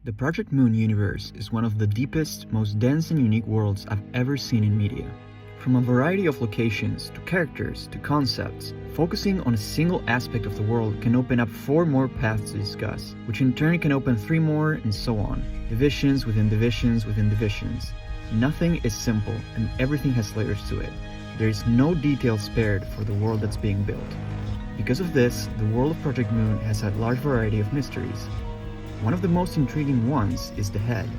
The Project Moon universe is one of the deepest, most dense and unique worlds I've ever seen in media. From a variety of locations, to characters, to concepts, focusing on a single aspect of the world can open up 4 more paths to discuss, which in turn can open 3 more, and so on. Divisions within divisions within divisions. Nothing is simple, and everything has layers to it. There is no detail spared for the world that's being built. Because of this, the world of Project Moon has a large variety of mysteries. One of the most intriguing ones is the Head.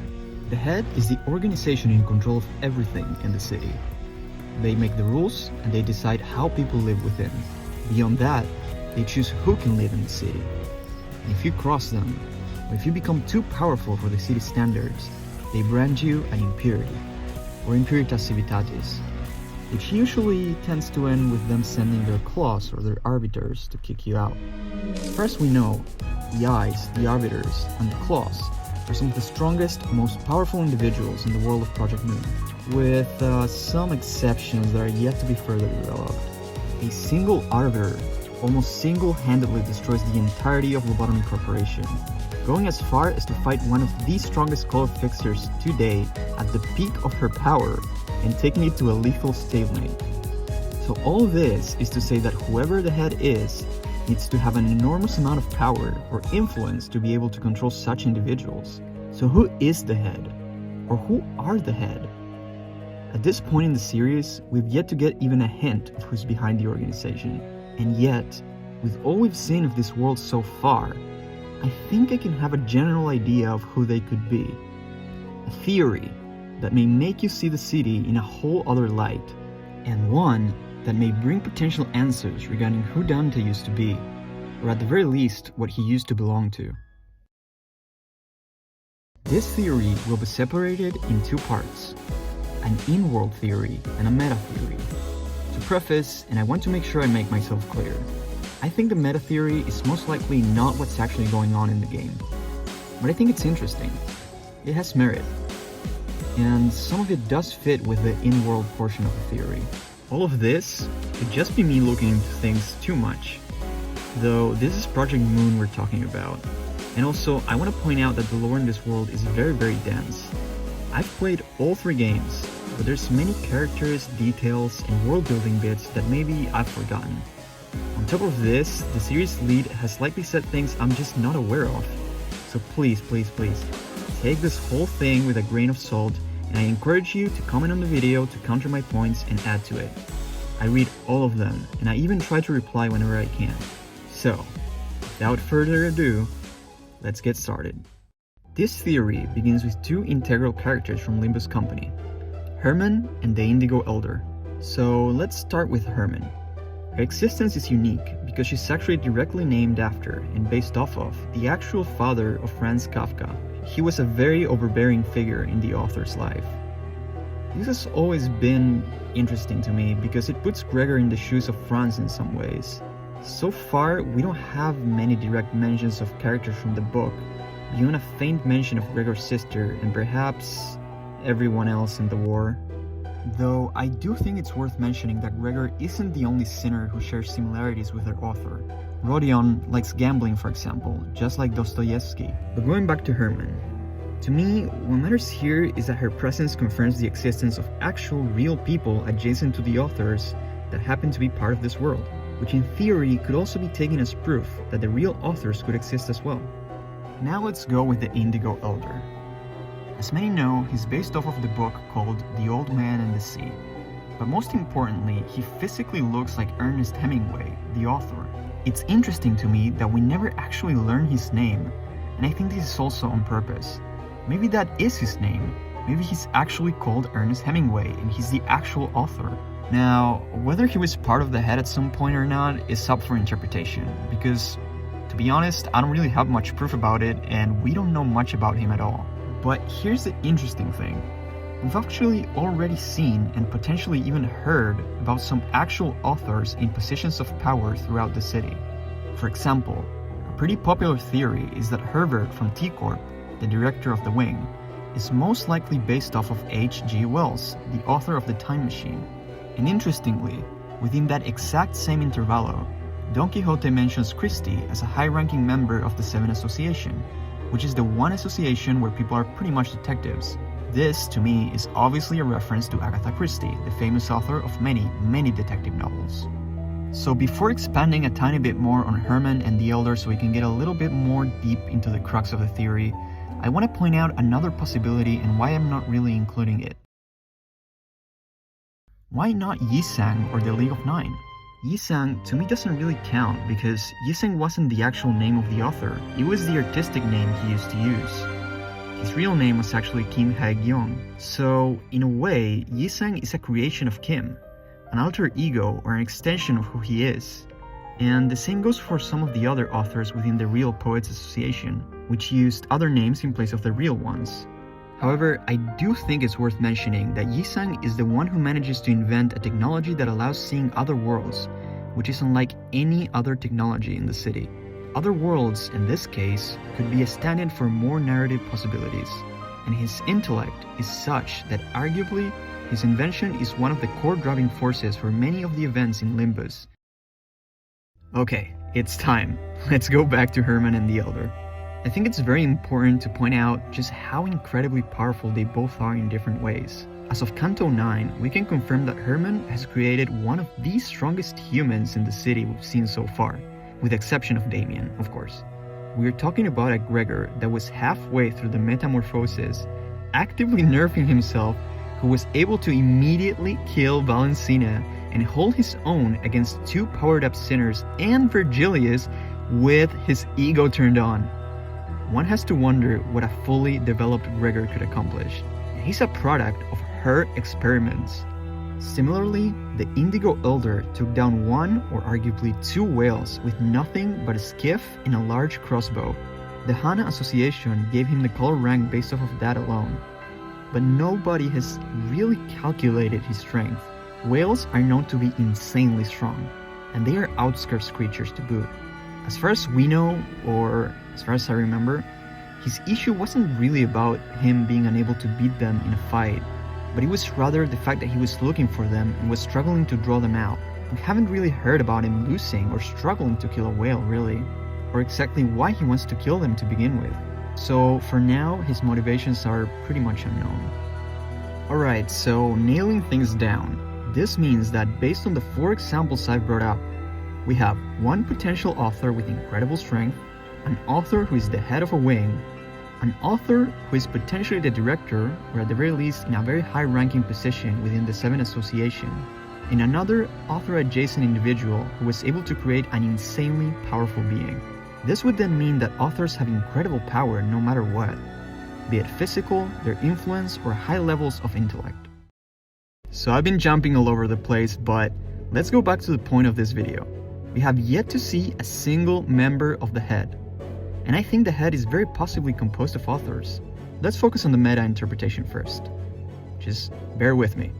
The Head is the organization in control of everything in the city. They make the rules and they decide how people live within. Beyond that, they choose who can live in the city. And if you cross them, or if you become too powerful for the city's standards, they brand you an impurity, or impuritas civitatis, which usually tends to end with them sending their claws or their arbiters to kick you out. As far as we know, the eyes, the arbiters, and the claws are some of the strongest, most powerful individuals in the world of Project Moon, with some exceptions that are yet to be further developed. A single arbiter almost single-handedly destroys the entirety of Lobotomy Corporation, going as far as to fight one of the strongest color fixers today at the peak of her power and taking it to a lethal stalemate. So all this is to say that whoever the Head is needs to have an enormous amount of power or influence to be able to control such individuals. So who is the Head? Or who are the Head? At this point in the series, we've yet to get even a hint of who's behind the organization. And yet, with all we've seen of this world so far, I think I can have a general idea of who they could be. A theory that may make you see the city in a whole other light, and one that may bring potential answers regarding who Dante used to be, or at the very least, what he used to belong to. This theory will be separated in 2 parts, an in-world theory and a meta-theory. To preface, and I want to make sure I make myself clear, I think the meta-theory is most likely not what's actually going on in the game, but I think it's interesting. It has merit, and some of it does fit with the in-world portion of the theory. All of this could just be me looking into things too much, though this is Project Moon we're talking about. And also, I want to point out that the lore in this world is very, very dense. I've played all 3 games, but there's many characters, details, and world building bits that maybe I've forgotten. On top of this, the series lead has likely said things I'm just not aware of. So please, take this whole thing with a grain of salt, and I encourage you to comment on the video to counter my points and add to it. I read all of them, and I even try to reply whenever I can. So, without further ado, let's get started. This theory begins with 2 integral characters from Limbus Company, Herman and the Indigo Elder. So let's start with Herman. Her existence is unique because she's actually directly named after and based off of the actual father of Franz Kafka. He was a very overbearing figure in the author's life. This has always been interesting to me because it puts Gregor in the shoes of Franz in some ways. So far, we don't have many direct mentions of characters from the book, beyond a faint mention of Gregor's sister and perhaps everyone else in the war. Though I do think it's worth mentioning that Gregor isn't the only sinner who shares similarities with their author. Rodion likes gambling, for example, just like Dostoevsky. But going back to Herman, to me, what matters here is that her presence confirms the existence of actual real people adjacent to the authors that happen to be part of this world, which in theory could also be taken as proof that the real authors could exist as well. Now let's go with the Indigo Elder. As many know, he's based off of the book called The Old Man and the Sea. But most importantly, he physically looks like Ernest Hemingway, the author. It's interesting to me that we never actually learn his name, and I think this is also on purpose. Maybe that is his name. Maybe he's actually called Ernest Hemingway and he's the actual author. Now, whether he was part of the Head at some point or not is up for interpretation, because, to be honest, I don't really have much proof about it, and we don't know much about him at all. But here's the interesting thing. We've actually already seen and potentially even heard about some actual authors in positions of power throughout the city. For example, a pretty popular theory is that Herbert from T-Corp, the director of the Wing, is most likely based off of H.G. Wells, the author of The Time Machine. And interestingly, within that exact same intervalo, Don Quixote mentions Christie as a high-ranking member of the Seven Association, which is the one association where people are pretty much detectives. This, to me, is obviously a reference to Agatha Christie, the famous author of many, many detective novels. So before expanding a tiny bit more on Herman and the Elder so we can get a little bit more deep into the crux of the theory, I want to point out another possibility and why I'm not really including it. Why not Yi-Sang or the League of Nine? Yi-Sang to me doesn't really count because Yi-Sang wasn't the actual name of the author, it was the artistic name he used to use. His real name was actually Kim Hae-gyong, so in a way, Yi-Sang is a creation of Kim, an alter ego or an extension of who he is. And the same goes for some of the other authors within the Real Poets Association, which used other names in place of the real ones. However, I do think it's worth mentioning that Yi-Sang is the one who manages to invent a technology that allows seeing other worlds, which is unlike any other technology in the city. Other worlds, in this case, could be a stand-in for more narrative possibilities, and his intellect is such that arguably his invention is one of the core driving forces for many of the events in Limbus. Okay, it's time. Let's go back to Herman and the Elder. I think it's very important to point out just how incredibly powerful they both are in different ways. As of Canto 9, we can confirm that Herman has created one of the strongest humans in the city we've seen so far, with the exception of Damien, of course. We are talking about a Gregor that was halfway through the metamorphosis, actively nerfing himself, who was able to immediately kill Valencina and hold his own against two powered-up sinners and Virgilius with his ego turned on. One has to wonder what a fully developed Gregor could accomplish. He's a product of her experiments. Similarly, the Indigo Elder took down one or arguably two whales with nothing but a skiff and a large crossbow. The Hana Association gave him the color rank based off of that alone. But nobody has really calculated his strength. Whales are known to be insanely strong, and they are outskirts creatures to boot. As far as we know, or as far as I remember, his issue wasn't really about him being unable to beat them in a fight, but it was rather the fact that he was looking for them and was struggling to draw them out. We haven't really heard about him losing or struggling to kill a whale really, or exactly why he wants to kill them to begin with. So for now, his motivations are pretty much unknown. Alright, so nailing things down. This means that based on the 4 examples I've brought up, we have one potential author with incredible strength, an author who is the head of a wing, an author who is potentially the director, or at the very least in a very high-ranking position within the 7 Association, and another author-adjacent individual who was able to create an insanely powerful being. This would then mean that authors have incredible power no matter what, be it physical, their influence, or high levels of intellect. So I've been jumping all over the place, but let's go back to the point of this video. We have yet to see a single member of the head, and I think the head is very possibly composed of authors. Let's focus on the meta interpretation first. Just bear with me.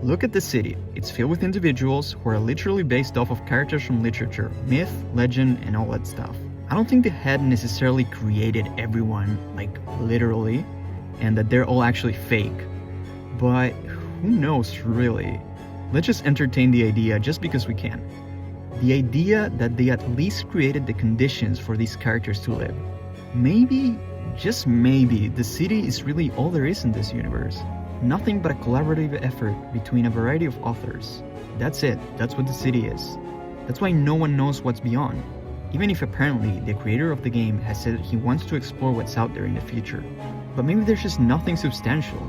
Look at the city. It's filled with individuals who are literally based off of characters from literature, myth, legend, and all that stuff. I don't think the head necessarily created everyone, like literally, and that they're all actually fake. But who knows really? Let's just entertain the idea just because we can. The idea that they at least created the conditions for these characters to live. Maybe, just maybe, the city is really all there is in this universe. Nothing but a collaborative effort between a variety of authors. That's it, that's what the city is. That's why no one knows what's beyond. Even if apparently the creator of the game has said that he wants to explore what's out there in the future. But maybe there's just nothing substantial.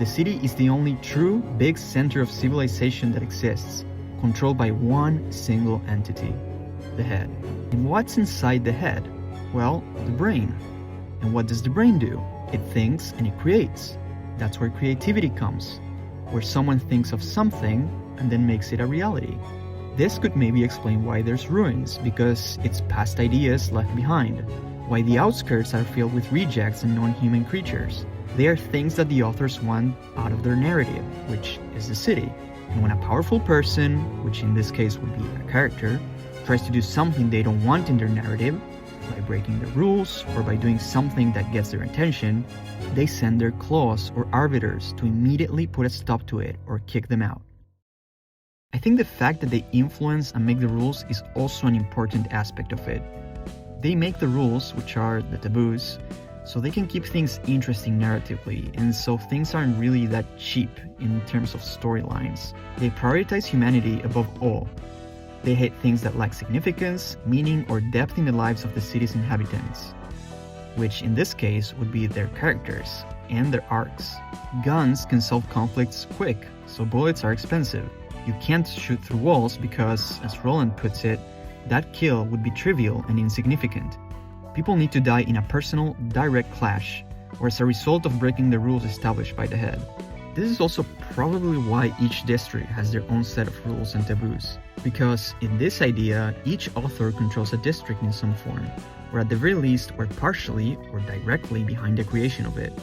The city is the only true big center of civilization that exists, controlled by one single entity, the head. And what's inside the head? Well, the brain. And what does the brain do? It thinks and it creates. That's where creativity comes, where someone thinks of something and then makes it a reality. This could maybe explain why there's ruins, because it's past ideas left behind. Why the outskirts are filled with rejects and non-human creatures. They are things that the authors want out of their narrative, which is the city. And when a powerful person, which in this case would be a character, tries to do something they don't want in their narrative, by breaking the rules or by doing something that gets their attention, they send their claws or arbiters to immediately put a stop to it or kick them out. I think the fact that they influence and make the rules is also an important aspect of it. They make the rules, which are the taboos, so they can keep things interesting narratively, and so things aren't really that cheap in terms of storylines. They prioritize humanity above all. They hate things that lack significance, meaning, or depth in the lives of the city's inhabitants, which in this case would be their characters and their arcs. Guns can solve conflicts quick, so bullets are expensive. You can't shoot through walls because, as Roland puts it, that kill would be trivial and insignificant. People need to die in a personal, direct clash, or as a result of breaking the rules established by the head. This is also probably why each district has their own set of rules and taboos, because in this idea, each author controls a district in some form, or at the very least, or partially or directly behind the creation of it.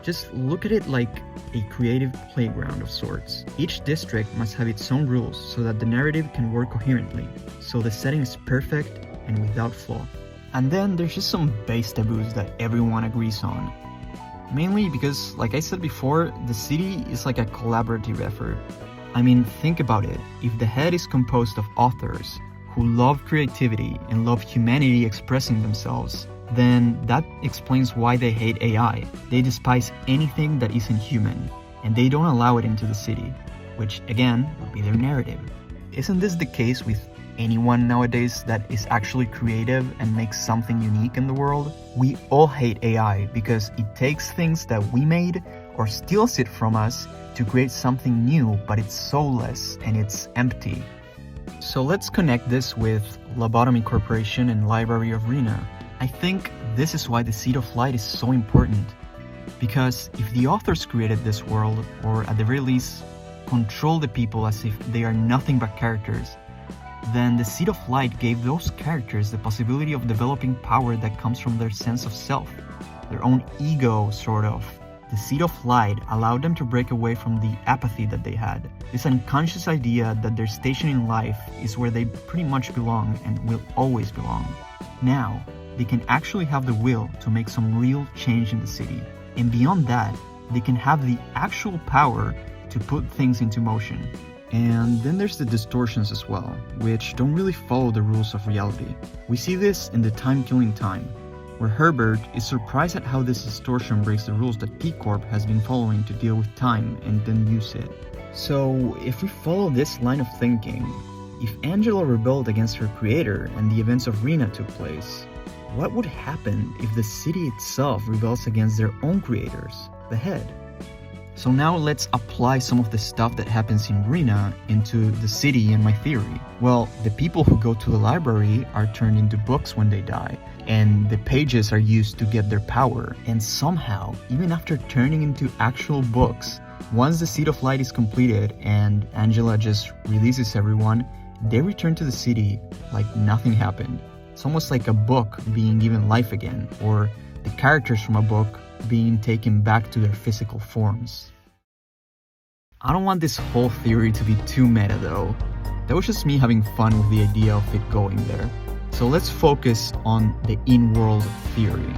Just look at it like a creative playground of sorts. Each district must have its own rules so that the narrative can work coherently, so the setting is perfect and without flaw. And then there's just some base taboos that everyone agrees on. Mainly because, like I said before, the city is like a collaborative effort. I mean, think about it. If the head is composed of authors who love creativity and love humanity expressing themselves, then that explains why they hate AI. They despise anything that isn't human, and they don't allow it into the city, which again would be their narrative. Isn't this the case with anyone nowadays that is actually creative and makes something unique in the world? We all hate AI because it takes things that we made or steals it from us to create something new, but it's soulless and it's empty. So let's connect this with Lobotomy Corporation and Library of Rena. I think this is why the Seed of Light is so important, because if the authors created this world, or at the very least control the people as if they are nothing but characters, then the Seed of Light gave those characters the possibility of developing power that comes from their sense of self, their own ego, sort of. The Seed of Light allowed them to break away from the apathy that they had, this unconscious idea that their station in life is where they pretty much belong and will always belong. Now, they can actually have the will to make some real change in the city, and beyond that, they can have the actual power to put things into motion. And then there's the distortions as well, which don't really follow the rules of reality. We see this in the Time-Killing Time, where Herbert is surprised at how this distortion breaks the rules that P-Corp has been following to deal with time and then use it. So, if we follow this line of thinking, if Angela rebelled against her creator and the events of Rena took place, what would happen if the city itself rebels against their own creators, the head? So now let's apply some of the stuff that happens in Rena into the city and my theory. Well, the people who go to the library are turned into books when they die, and the pages are used to get their power. And somehow, even after turning into actual books, once the Seed of Light is completed and Angela just releases everyone, they return to the city like nothing happened. It's almost like a book being given life again, or the characters from a book being taken back to their physical forms. I don't want this whole theory to be too meta though. That was just me having fun with the idea of it going there. So let's focus on the in-world theory.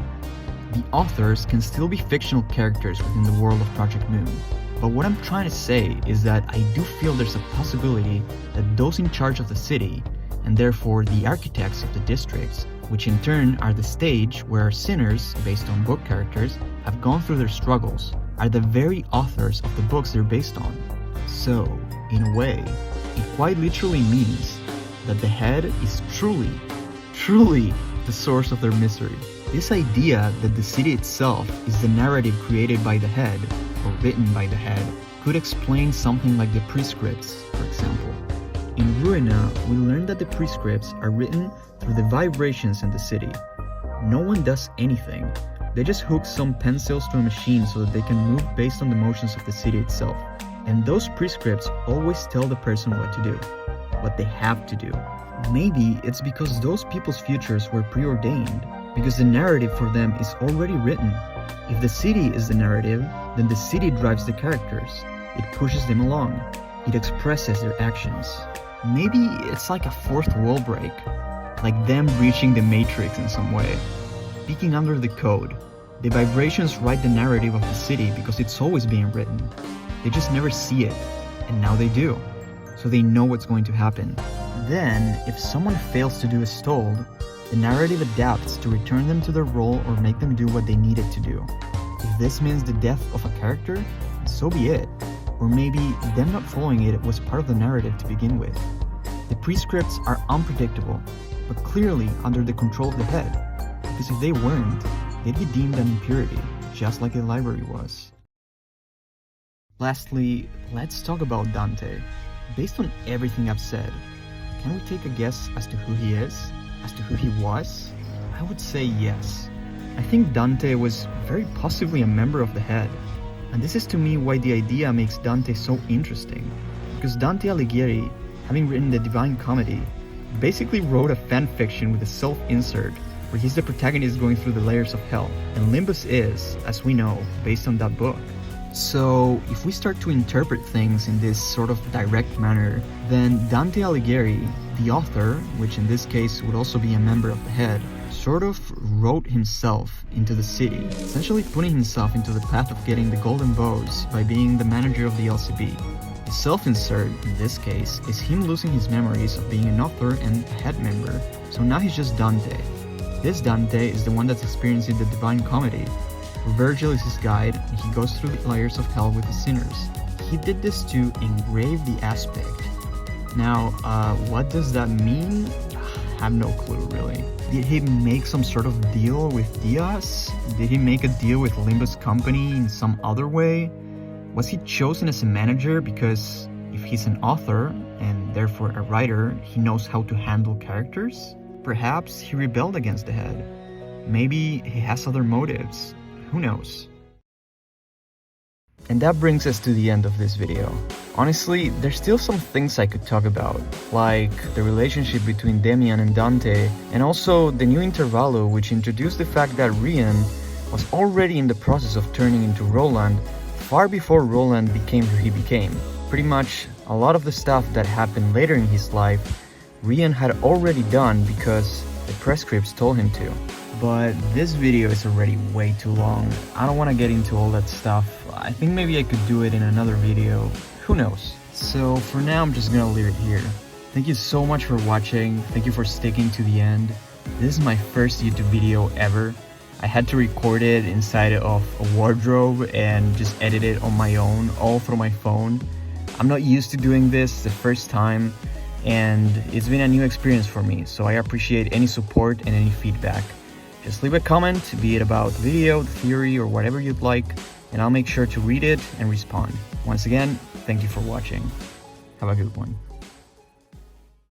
The authors can still be fictional characters within the world of Project Moon. But what I'm trying to say is that I do feel there's a possibility that those in charge of the city, and therefore the architects of the districts, which in turn are the stage where sinners, based on book characters, have gone through their struggles, are the very authors of the books they're based on. So, in a way, it quite literally means that the head is truly the source of their misery. This idea that the city itself is the narrative created by the head, or written by the head, could explain something like the prescripts, for example. In Ruina, we learn that the prescripts are written through the vibrations in the city. No one does anything. They just hook some pencils to a machine so that they can move based on the motions of the city itself. And those prescripts always tell the person what to do, what they have to do. Maybe it's because those people's futures were preordained, because the narrative for them is already written. If the city is the narrative, then the city drives the characters. It pushes them along. It expresses their actions. Maybe it's like a fourth wall break, like them breaching the matrix in some way. Speaking under the code, the vibrations write the narrative of the city because it's always being written. They just never see it, and now they do. So they know what's going to happen. Then, if someone fails to do as told, The narrative adapts to return them to their role or make them do what they needed to do. If this means the death of a character, so be it. Or maybe them not following it was part of the narrative to begin with. The prescripts are unpredictable, but clearly under the control of the head, because if they weren't, they'd be deemed an impurity, just like the library was. Lastly, let's talk about Dante. Based on everything I've said, can we take a guess as to who he is? As to who he was? I would say yes. I think Dante was very possibly a member of the head. And this is to me why the idea makes Dante so interesting. Because Dante Alighieri, having written the Divine Comedy, basically wrote a fanfiction with a self-insert where he's the protagonist going through the layers of hell. And Limbus is, as we know, based on that book. So, if we start to interpret things in this sort of direct manner, then Dante Alighieri, the author, which in this case would also be a member of the head, sort of wrote himself into the city, essentially putting himself into the path of getting the golden bows by being the manager of the LCB. The self-insert, in this case, is him losing his memories of being an author and a head member, so now he's just Dante. This Dante is the one that's experiencing the Divine Comedy. Virgil is his guide, and he goes through the layers of hell with the sinners. He did this to engrave the aspect. Now, what does that mean? I have no clue, really. Did he make some sort of deal with Diaz? Did he make a deal with Limbus Company in some other way? Was he chosen as a manager because if he's an author, and therefore a writer, he knows how to handle characters? Perhaps he rebelled against the head. Maybe he has other motives. Who knows? And that brings us to the end of this video. Honestly, there's still some things I could talk about, like the relationship between Demian and Dante, and also the new Intervallo, which introduced the fact that Rian was already in the process of turning into Roland far before Roland became who he became. Pretty much a lot of the stuff that happened later in his life, Rian had already done because the prescripts told him to. But this video is already way too long. I don't want to get into all that stuff. I think maybe I could do it in another video. Who knows? So for now, I'm just gonna leave it here. Thank you so much for watching. Thank you for sticking to the end. This is my first YouTube video ever. I had to record it inside of a wardrobe and just edit it on my own, all through my phone. I'm not used to doing this, the first time, and it's been a new experience for me, so I appreciate any support and any feedback. Just leave a comment, be it about the video, the theory, or whatever you'd like, and I'll make sure to read it and respond. Once again, thank you for watching. Have a good one.